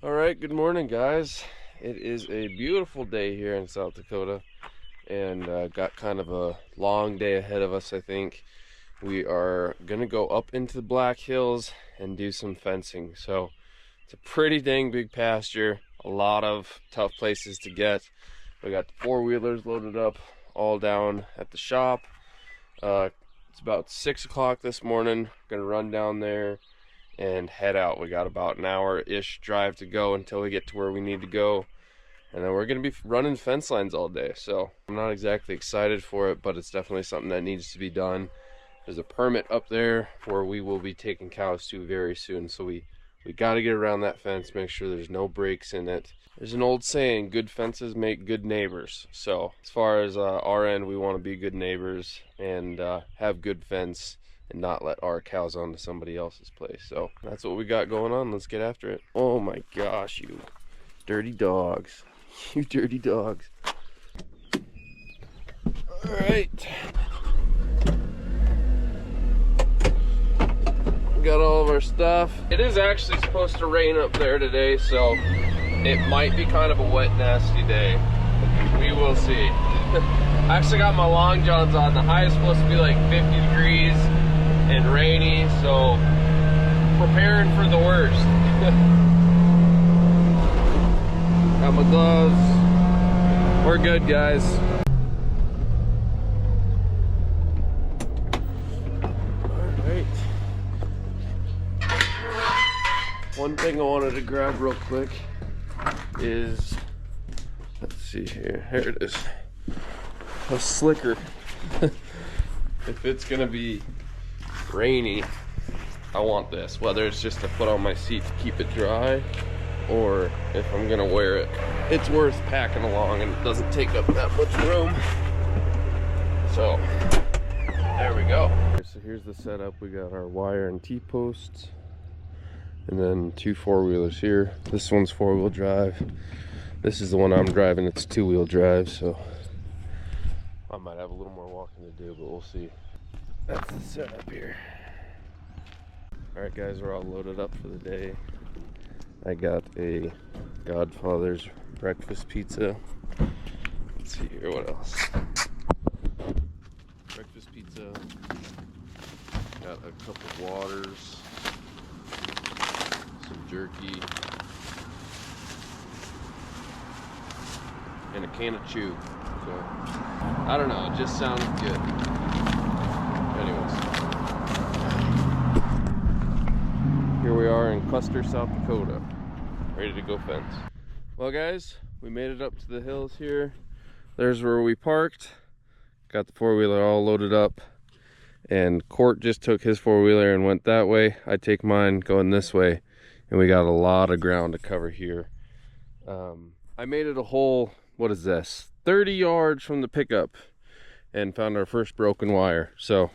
All right, good morning, guys. It is a beautiful day here in South Dakota, and got kind of a long day ahead of us, I think. We are gonna go up into the Black Hills and do some fencing. So it's a pretty dang big pasture, a lot of tough places to get. We got the four-wheelers loaded up all down at the shop. It's about 6 o'clock this morning. Gonna run down there and head out. We got about an hour-ish drive to go until we get to where we need to go, and then we're gonna be running fence lines all day. So I'm not exactly excited for it, but it's definitely something that needs to be done. There's a permit up there where we will be taking cows to very soon, so we got to get around that fence, make sure there's no breaks in it. There's an old saying, good fences make good neighbors. So as far as our end, we want to be good neighbors and have good fence and not let our cows onto somebody else's place. So that's what we got going on. Let's get after it. Oh my gosh, you dirty dogs. You dirty dogs. All right. Got all of our stuff. It is actually supposed to rain up there today, so it might be kind of a wet, nasty day. We will see. I actually got my long johns on. The high is supposed to be like 50 degrees and rainy, so preparing for the worst. Got my gloves. We're good, guys. One thing I wanted to grab real quick is, let's see here, here it is, a slicker. If it's gonna be rainy, I want this, whether it's just to put on my seat to keep it dry, or if I'm gonna wear it, it's worth packing along and it doesn't take up that much room. So, there we go. So here's the setup. We got our wire and T-posts, and then two four-wheelers here. This one's four-wheel drive. This is the one I'm driving. It's two-wheel drive, so I might have a little more walking to do, but we'll see. That's the setup here. All right, guys, we're all loaded up for the day. I got a Godfather's breakfast pizza. Let's see here, what else? Breakfast pizza. Got a couple of waters. Some jerky, and a can of chew. So I don't know, it just sounded good. Anyways, here we are in Custer, South Dakota, ready to go fence. Well, guys, we made it up to the hills here. There's where we parked. Got the four-wheeler all loaded up, and Court just took his four-wheeler and went that way. I take mine going this way. And we got a lot of ground to cover here. I made it a whole, what is this, 30 yards from the pickup, and found our first broken wire. So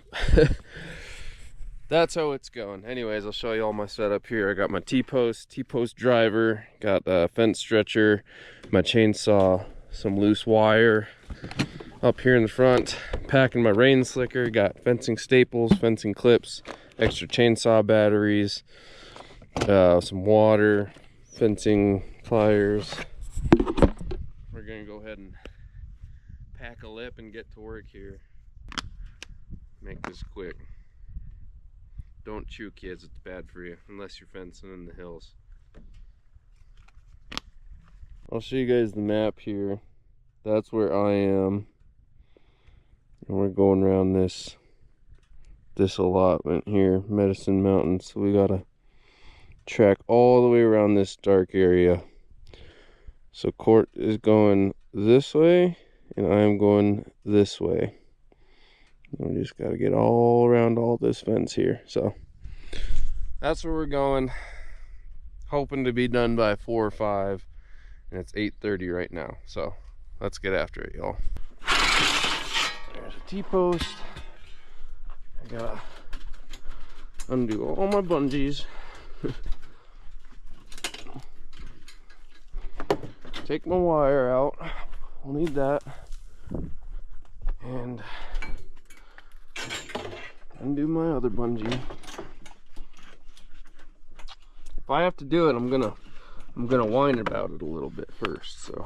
that's how it's going. Anyways, I'll show you all my setup here. I got my T-post driver, got a fence stretcher, my chainsaw, some loose wire up here in the front, packing my rain slicker, got fencing staples, fencing clips, extra chainsaw batteries, some water, fencing pliers. We're gonna go ahead and pack a lip and get to work here. Make this quick. Don't chew, kids, it's bad for you, unless you're fencing in the hills. I'll show you guys the map here. That's where I am, and we're going around this allotment here, Medicine Mountain. So we gotta track all the way around this dark area. So Court is going this way and I'm going this way. We just got to get all around all this fence here. So that's where we're going, hoping to be done by 4 or 5, and it's 8:30 right now. So let's get after it, y'all. There's a T-post. I gotta undo all my bungees. Take my wire out, we'll need that, and undo my other bungee. If I have to do it, I'm gonna I'm gonna whine about it a little bit first, so.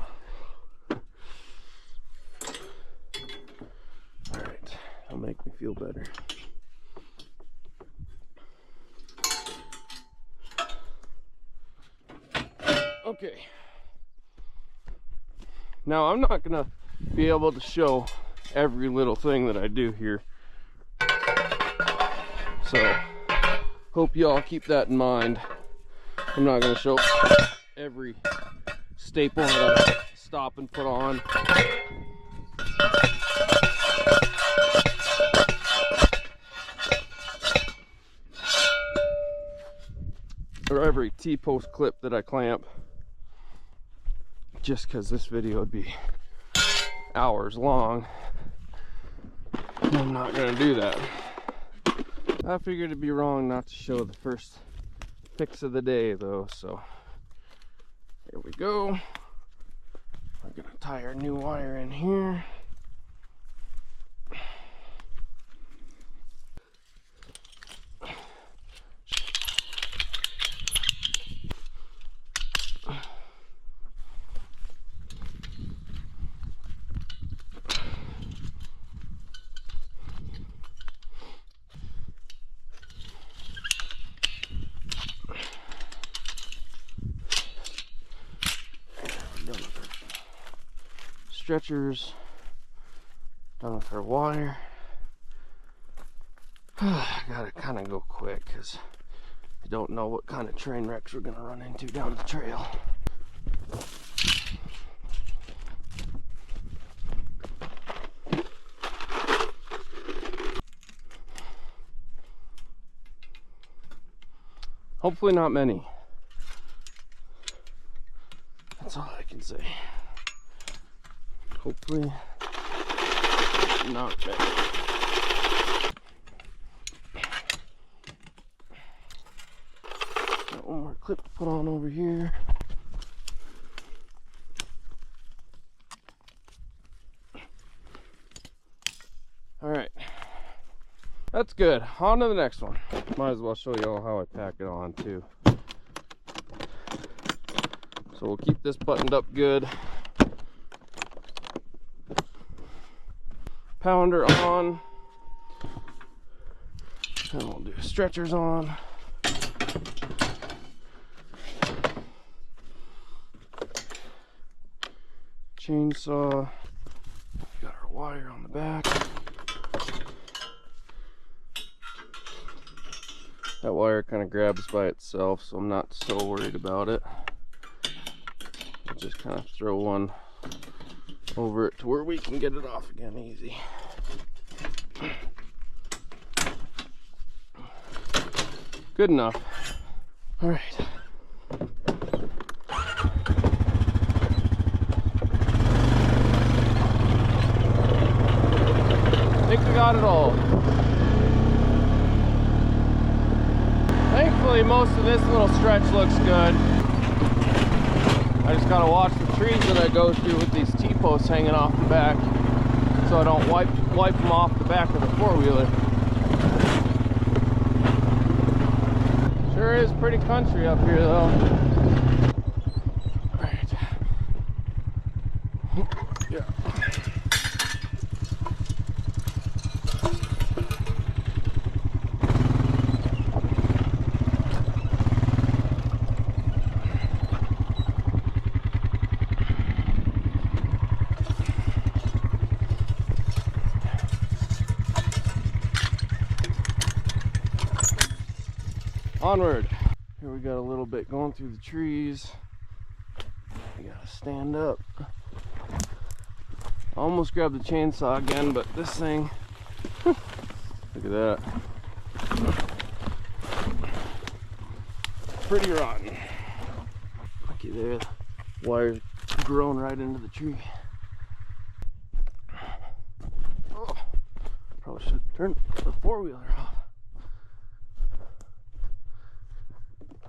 Alright, that'll make me feel better. Okay. Now I'm not gonna be able to show every little thing that I do here. So, hope y'all keep that in mind. I'm not gonna show every staple that I stop and put on. Or every T-post clip that I clamp. Just because this video would be hours long. I'm not gonna do that. I figured it'd be wrong not to show the first fix of the day though, so here we go. We're gonna tie our new wire in here. Stretchers, done with our wire. I gotta kind of go quick because I don't know what kind of train wrecks we're gonna run into down the trail. Hopefully not many. That's all I can say. Hopefully not many. Got one more clip to put on over here. Alright. That's good. On to the next one. Might as well show you all how I pack it on too. So we'll keep this buttoned up good. Pounder on. And we'll do stretchers on. Chainsaw. Got our wire on the back. That wire kind of grabs by itself, so I'm not so worried about it. I'll just kind of throw one over it to where we can get it off again easy. Good enough. All right. I think we got it all. Thankfully, most of this little stretch looks good. I just gotta watch the trees that I go through with these T-posts hanging off the back, so I don't wipe them off the back of the four-wheeler. Sure is pretty country up here, though. All right. Yeah. Onward. Here we got a little bit going through the trees. We gotta stand up. Almost grabbed the chainsaw again, but this thing, look at that. Pretty rotten. Lucky there, the wire's grown right into the tree. Oh, probably should turn the four-wheeler off.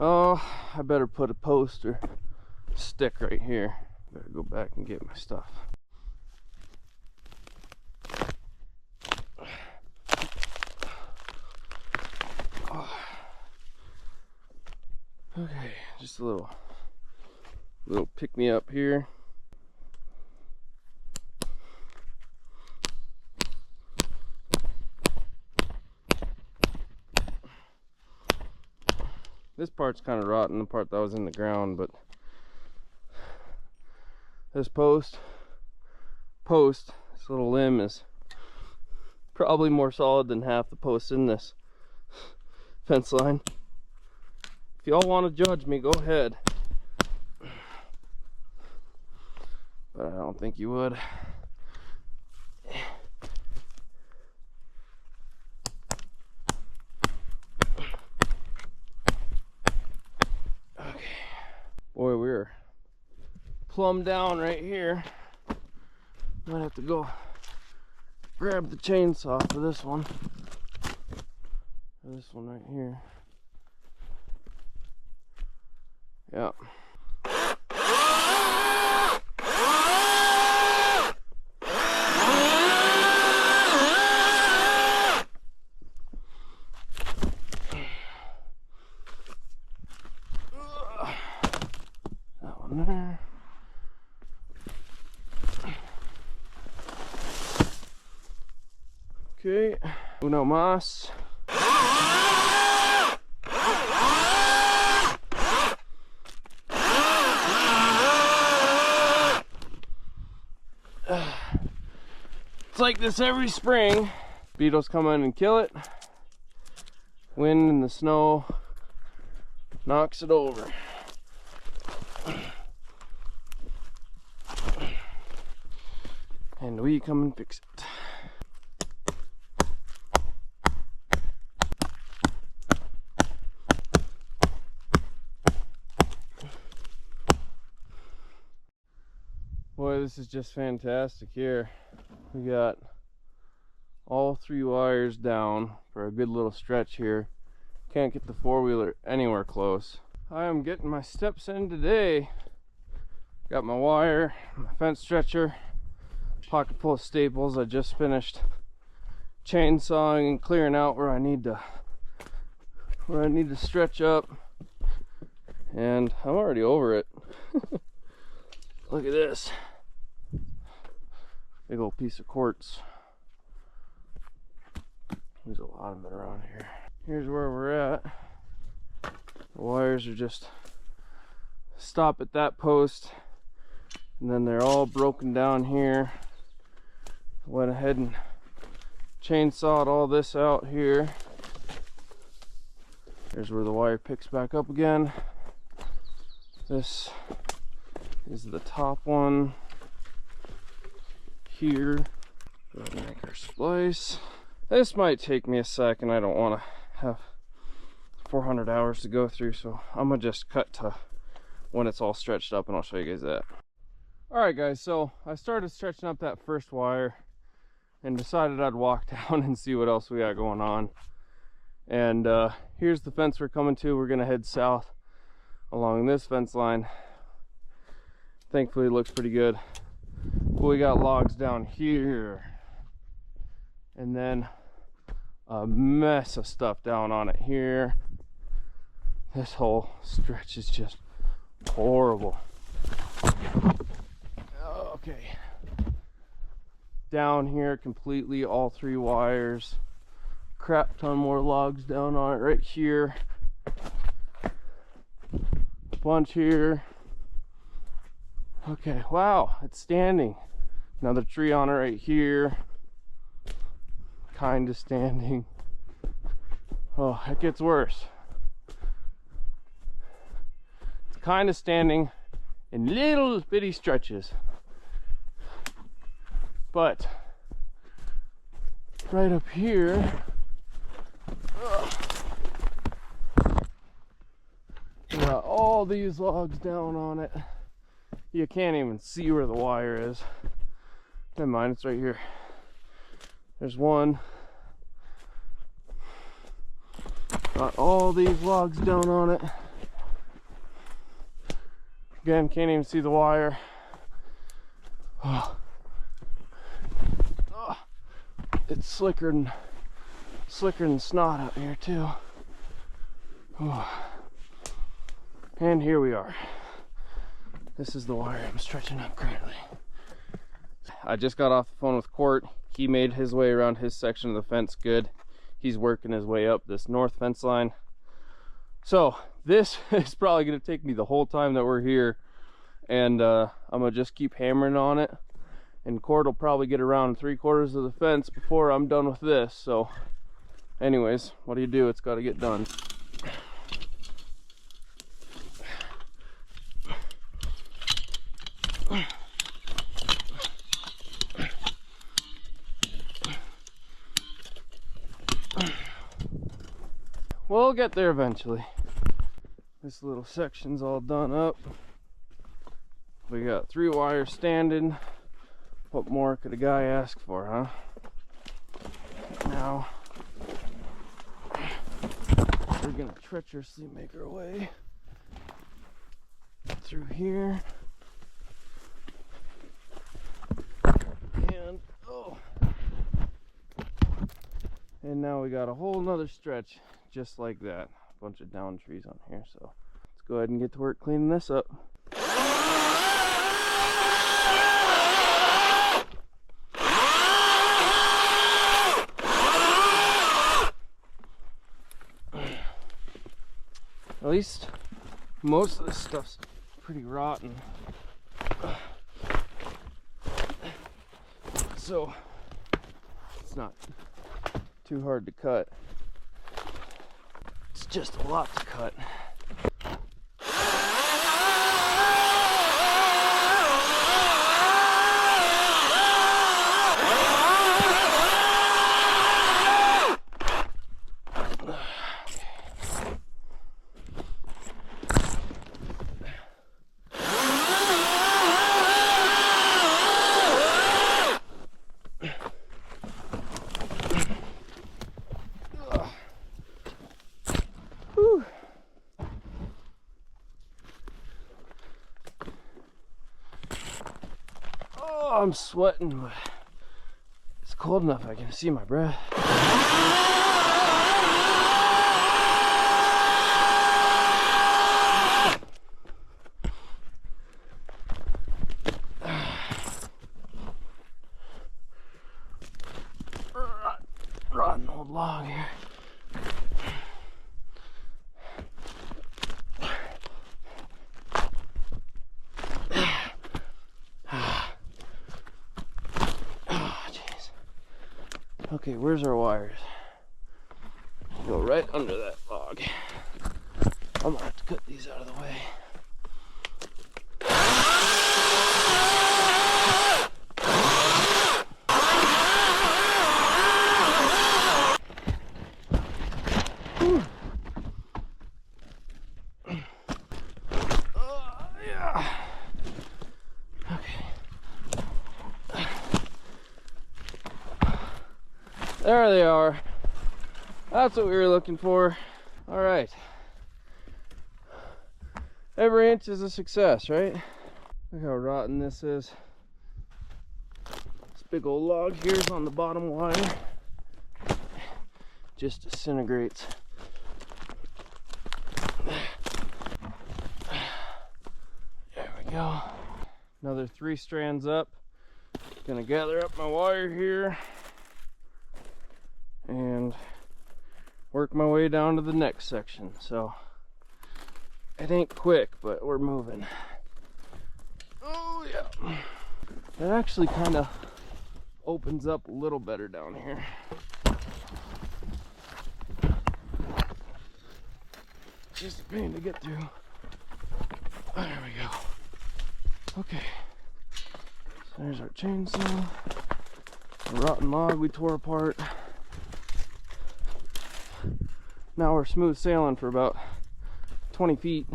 Oh, I better put a post or stick right here. Better go back and get my stuff. Oh. Okay, just a little Little pick me up here. This part's kind of rotten, the part that was in the ground, but this post, this little limb is probably more solid than half the posts in this fence line. If y'all want to judge me, go ahead. But I don't think you would. Okay. Boy, we're plumb down right here. Might have to go grab the chainsaw for this one. This one right here. Yeah. That one there. Okay. Uno mas. It's like this every spring. Beetles come in and kill it. Wind and the snow knocks it over. And we come and fix it. Boy, this is just fantastic here. We got all 3 wires down for a good little stretch here. Can't get the 4-wheeler anywhere close. I am getting my steps in today. Got my wire, my fence stretcher, pocket full of staples. I just finished chainsawing and clearing out where I need to stretch up, and I'm already over it. Look at this big old piece of quartz. There's a lot of it around here. Here's where we're at. The wires are just stop at that post, and then they're all broken down here. Went ahead and chainsawed all this out here. Here's where the wire picks back up again. This is the top one here. Go ahead and make our splice. This might take me a second. I don't want to have 400 hours to go through, so I'm gonna just cut to when it's all stretched up and I'll show you guys that. Alright guys, so I started stretching up that first wire and decided I'd walk down and see what else we got going on. And here's the fence we're coming to. We're gonna head south along this fence line. Thankfully it looks pretty good. But we got logs down here, and then a mess of stuff down on it here. This whole stretch is just horrible. Okay, down here completely, all 3 wires. Crap ton more logs down on it right here. A bunch here. Okay, wow, it's standing. Another tree on it right here. Kind of standing. Oh, it gets worse. It's kind of standing in little bitty stretches. But right up here, we got all these logs down on it. You can't even see where the wire is. Never mind, it's right here. There's one. Got all these logs down on it. Again, can't even see the wire. Oh. Oh. It's slicker than snot out here too. Oh. And here we are. This is the wire I'm stretching up currently. I just got off the phone with Court. He made his way around his section of the fence good. He's working his way up this north fence line. So this is probably going to take me the whole time that we're here, and I'm going to just keep hammering on it, and Court will probably get around 3/4 of the fence before I'm done with this. So anyways, what do? It's got to get done. We'll get there eventually. This little section's all done up. We got 3 wires standing. What more could a guy ask for, huh? Now we're gonna treacherously make our way through here. And now we got a whole nother stretch just like that. A bunch of down trees on here, so let's go ahead and get to work cleaning this up. At least most of this stuff's pretty rotten, so it's not too hard to cut. It's just a lot to cut. I'm sweating, but it's cold enough I can see my breath. Rotten old log here. Okay, where's our wires? Go right under that log. I'm gonna have to cut these out of the way. Yeah. Okay. There they are. That's what we were looking for. All right. Every inch is a success, right? Look how rotten this is. This big old log here is on the bottom wire. Just disintegrates. There we go. Another 3 strands up. Gonna gather up my wire here and work my way down to the next section. So it ain't quick, but we're moving. Oh yeah. It actually kind of opens up a little better down here. Just a pain to get through. There we go. Okay. So there's our chainsaw. A rotten log we tore apart. Now we're smooth sailing for about 20 feet.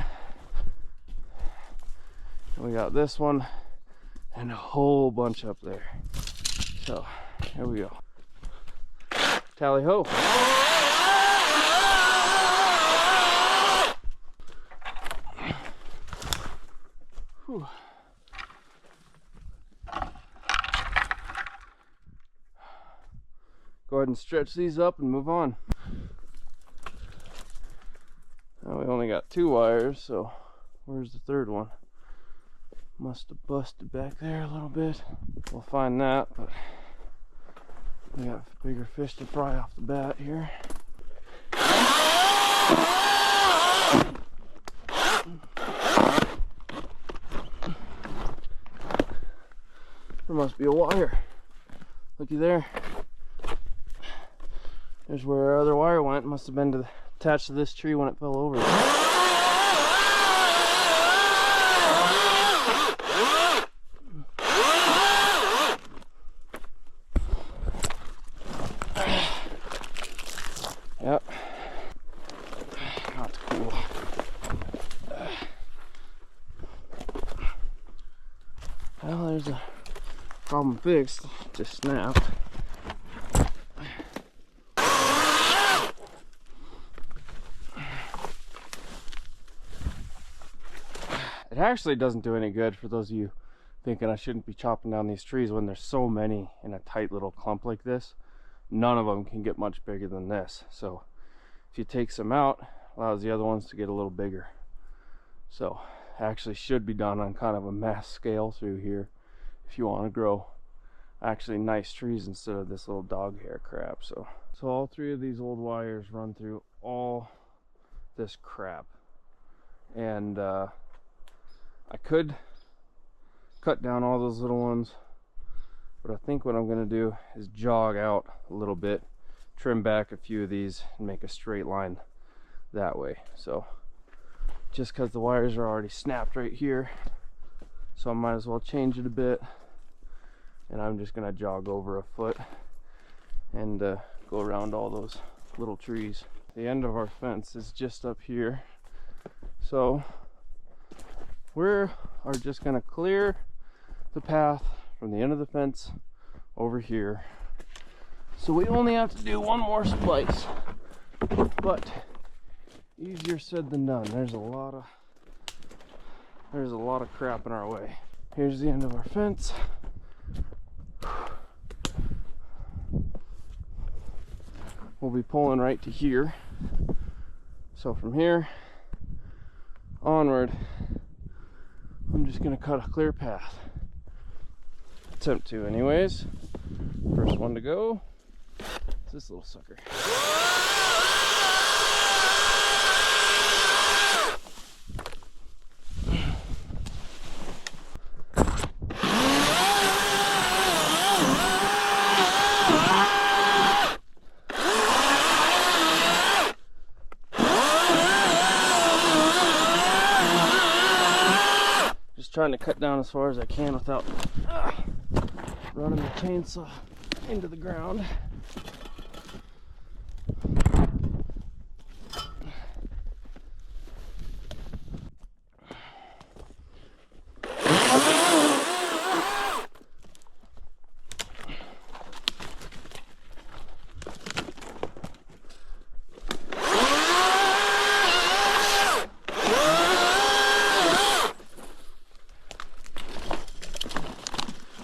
And we got this one and a whole bunch up there. So here we go. Tally ho. Whew. Go ahead and stretch these up and move on. Now we only got 2 wires, so where's the third one? Must have busted back there a little bit. We'll find that, but we got bigger fish to fry off the bat here. There must be a wire. Looky there. There's where our other wire went. Must have been attached to this tree when it fell over. Yep. That's cool. Well, there's a problem fixed. Just snapped. It actually doesn't do any good for those of you thinking I shouldn't be chopping down these trees when there's so many in a tight little clump like this. None of them can get much bigger than this. So if you take some out, allows the other ones to get a little bigger. So actually should be done on kind of a mass scale through here if you want to grow actually nice trees instead of this little dog hair crap. So all three of these old wires run through all this crap, and I could cut down all those little ones, but I think what I'm going to do is jog out a little bit, trim back a few of these, and make a straight line that way. So just because the wires are already snapped right here, so I might as well change it a bit, and I'm just going to jog over a foot and go around all those little trees. The end of our fence is just up here, so we are just going to clear the path from the end of the fence over here. So we only have to do one more splice, but easier said than done. There's a lot of crap in our way. Here's the end of our fence. We'll be pulling right to here. So from here onward, I'm just gonna cut a clear path. Attempt to anyways. First one to go. It's this little sucker. Trying to cut down as far as I can without running the chainsaw into the ground.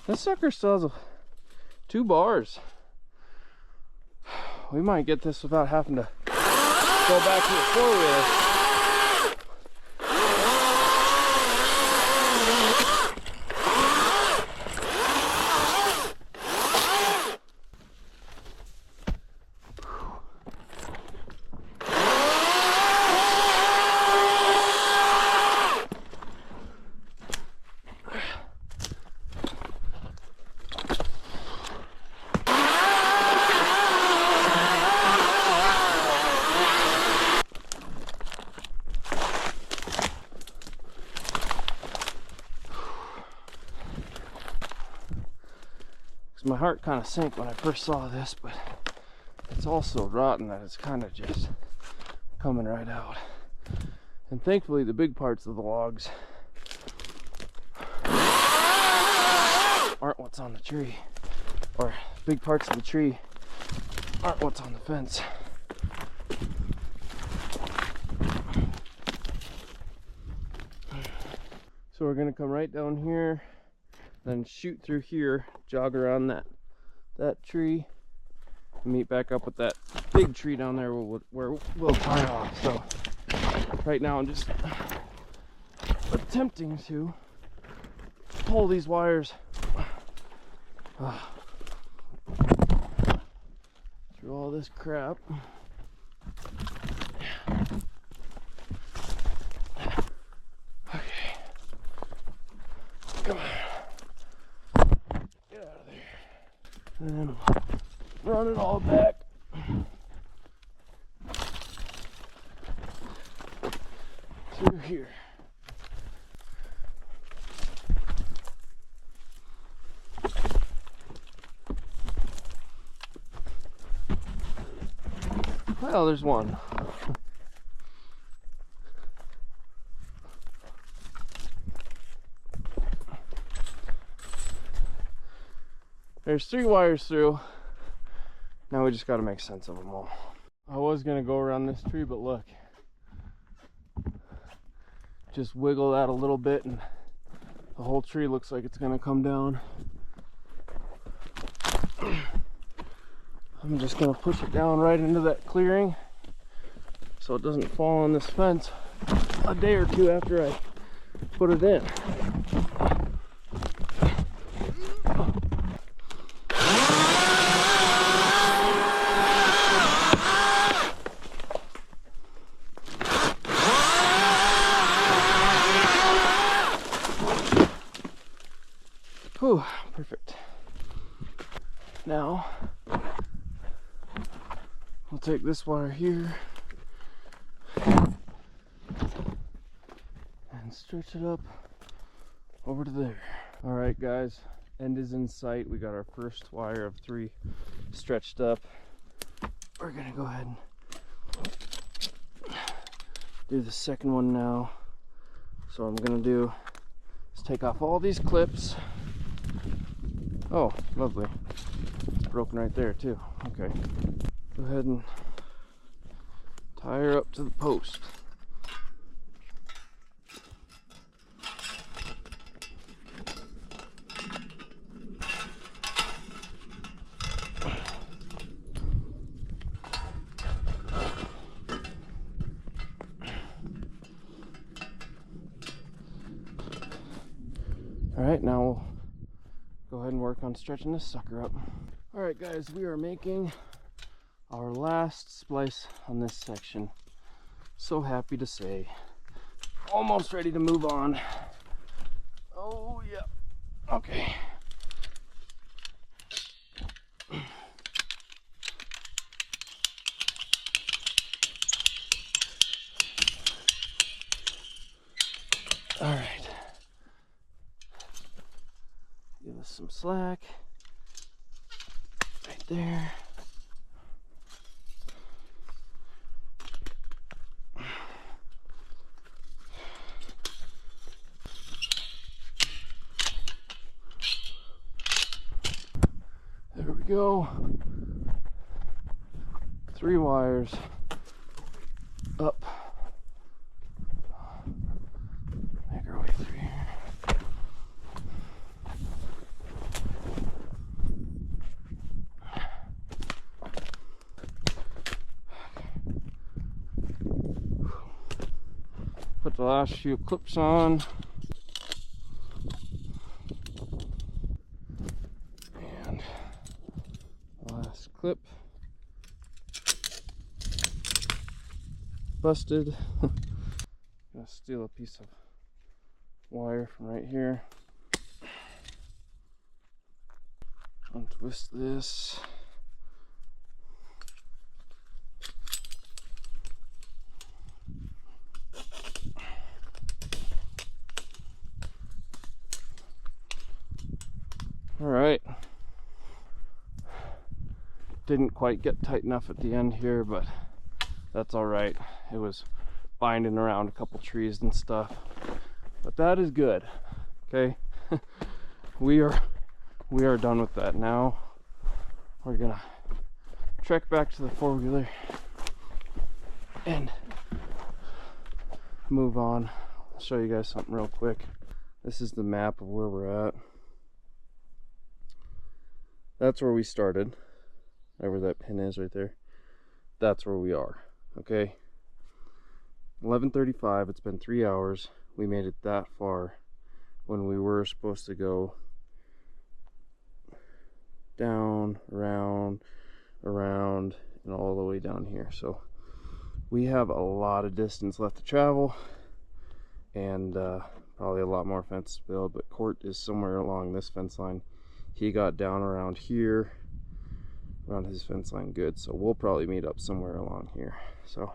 This sucker still has 2 bars. We might get this without having to go back to the 4-wheeler. My heart kind of sank when I first saw this, but it's also rotten that it's kind of just coming right out. And thankfully the big parts of the logs aren't what's on the tree, or big parts of the tree aren't what's on the fence. So we're gonna come right down here, then shoot through here, jog around that tree, and meet back up with that big tree down there where we'll tie off. So right now I'm just attempting to pull these wires through all this crap. Okay. Come on. Get out of there. And then run it all back. Through here. Well, there's one. There's 3 wires through. Now we just got to make sense of them all. I was going to go around this tree, but look. Just wiggle that a little bit and the whole tree looks like it's going to come down. I'm just going to push it down right into that clearing so it doesn't fall on this fence a day or two after I put it in. Whew, perfect. Now, we'll take this wire here and stretch it up over to there. All right, guys, end is in sight. We got our first wire of 3 stretched up. We're gonna go ahead and do the second one now. So what I'm gonna do is take off all these clips. Oh, lovely. It's broken right there too. Okay. Go ahead and tie her up to the post. All right, now we'll go ahead and work on stretching this sucker up. All right, guys, we are making our last splice on this section. So happy to say, almost ready to move on. Oh yeah, okay. All right. Give us some slack right there. There we go. 3 wires up. Make our way through here. Put the last few clips on. And last clip. Busted. Gonna steal a piece of wire from right here. Untwist this. All right. Didn't quite get tight enough at the end here, but that's all right. It was binding around a couple trees and stuff, but that is good. Okay. we are done with that. Now we're gonna trek back to the 4-wheeler and move on. I'll show you guys something real quick. This is the map of where we're at. That's where we started, right where that pin is right there. That's where we are. Okay, 11:35. It's been 3 hours. We made it that far when we were supposed to go down, around, and all the way down here. So we have a lot of distance left to travel, and probably a lot more fences to build, but Court is somewhere along this fence line. He got down around here, around his fence line good, so we'll probably meet up somewhere along here. So,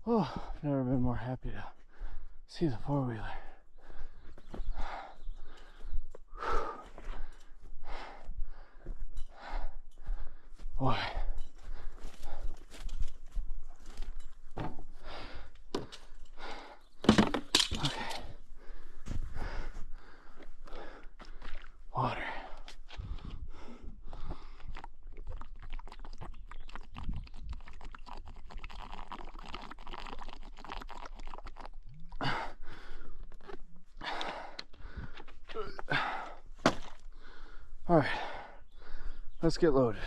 oh, I've never been more happy to see the four-wheeler. Boy. Okay. Water. All right, let's get loaded.